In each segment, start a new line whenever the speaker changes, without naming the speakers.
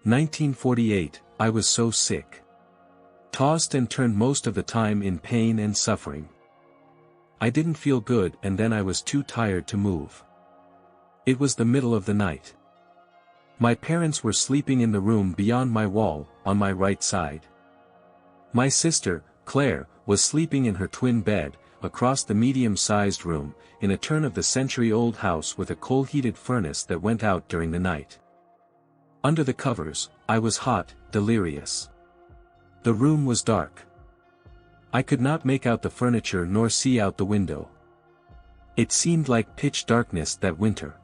1948, I was so sick. Tossed and turned most of the time in pain and suffering. I didn't feel good and then I was too tired to move. It was the middle of the night. My parents were sleeping in the room beyond my wall, on my right side. My sister, Claire, was sleeping in her twin bed, across the medium-sized room, in a turn-of-the-century-old house with a coal-heated furnace that went out during the night. Under the covers, I was hot, delirious. The room was dark. I could not make out the furniture nor see out the window. It seemed like pitch darkness that winter.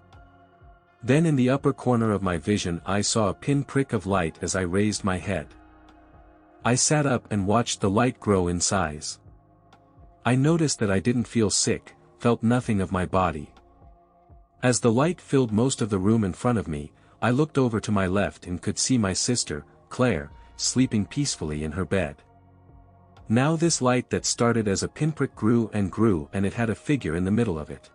Then in the upper corner of my vision I saw a pinprick of light as I raised my head. I sat up and watched the light grow in size. I noticed that I didn't feel sick, felt nothing of my body. As the light filled most of the room in front of me, I looked over to my left and could see my sister, Claire, sleeping peacefully in her bed. Now this light that started as a pinprick grew and it had a figure in the middle of it.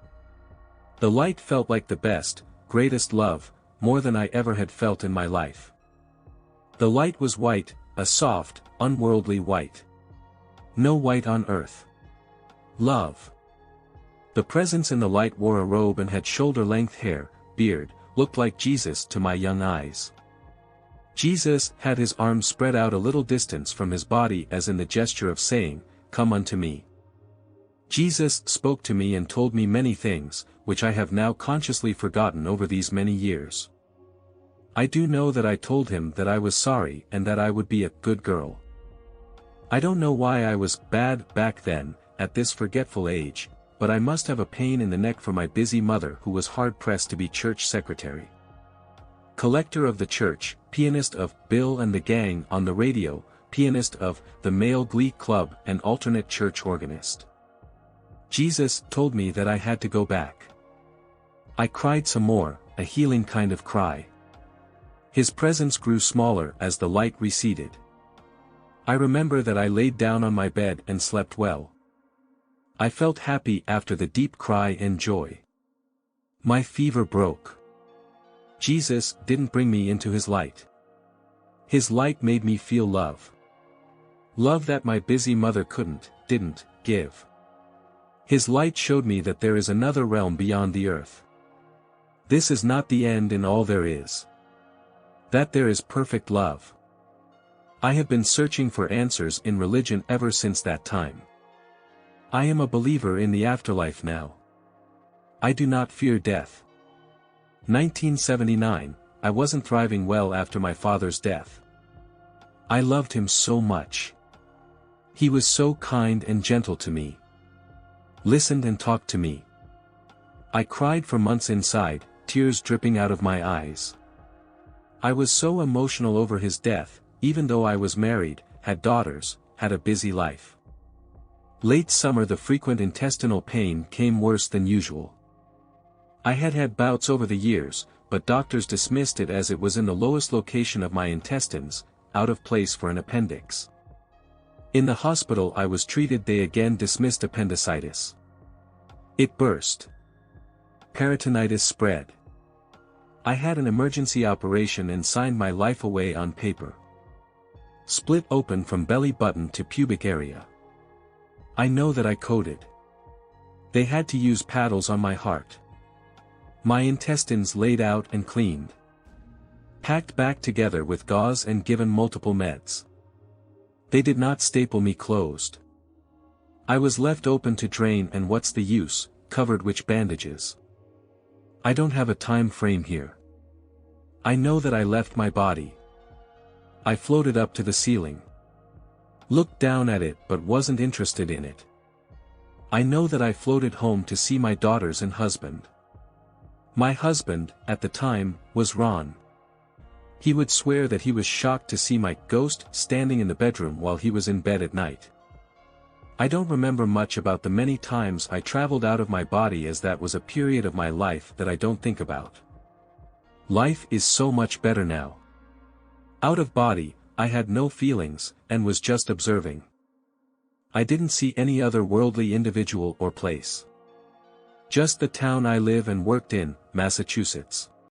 The light felt like the best, greatest love, more than I ever had felt in my life. The light was white, a soft, unworldly white. No white on earth. Love. The presence in the light wore a robe and had shoulder-length hair, beard, looked like Jesus to my young eyes. Jesus had his arms spread out a little distance from his body as in the gesture of saying, "Come unto me." Jesus spoke to me and told me many things, which I have now consciously forgotten over these many years. I do know that I told him that I was sorry and that I would be a good girl. I don't know why I was bad back then, at this forgetful age, but I must have a pain in the neck for my busy mother who was hard-pressed to be church secretary. Collector of the church, pianist of Bill and the Gang on the radio, pianist of the Male Glee Club and alternate church organist. Jesus told me that I had to go back. I cried some more, a healing kind of cry. His presence grew smaller as the light receded. I remember that I laid down on my bed and slept well. I felt happy after the deep cry and joy. My fever broke. Jesus didn't bring me into his light. His light made me feel love. Love that my busy mother didn't give. His light showed me that there is another realm beyond the earth. This is not the end in all there is. That there is perfect love. I have been searching for answers in religion ever since that time. I am a believer in the afterlife now. I do not fear death. 1979, I wasn't thriving well after my father's death. I loved him so much. He was so kind and gentle to me. Listened and talked to me. I cried for months inside, tears dripping out of my eyes. I was so emotional over his death, even though I was married, had daughters, had a busy life. Late summer the frequent intestinal pain came worse than usual. I had had bouts over the years, but doctors dismissed it as it was in the lowest location of my intestines, out of place for an appendix. In the hospital I was treated they again dismissed appendicitis. It burst. Peritonitis spread. I had an emergency operation and signed my life away on paper. Split open from belly button to pubic area. I know that I coded. They had to use paddles on my heart. My intestines laid out and cleaned. Packed back together with gauze and given multiple meds. They did not staple me closed. I was left open to drain and what's the use, covered with bandages. I don't have a time frame here. I know that I left my body. I floated up to the ceiling. Looked down at it but wasn't interested in it. I know that I floated home to see my daughters and husband. My husband, at the time, was Ron. He would swear that he was shocked to see my ghost standing in the bedroom while he was in bed at night. I don't remember much about the many times I traveled out of my body as that was a period of my life that I don't think about. Life is so much better now. Out of body, I had no feelings, and was just observing. I didn't see any other worldly individual or place. Just the town I live and worked in, Massachusetts.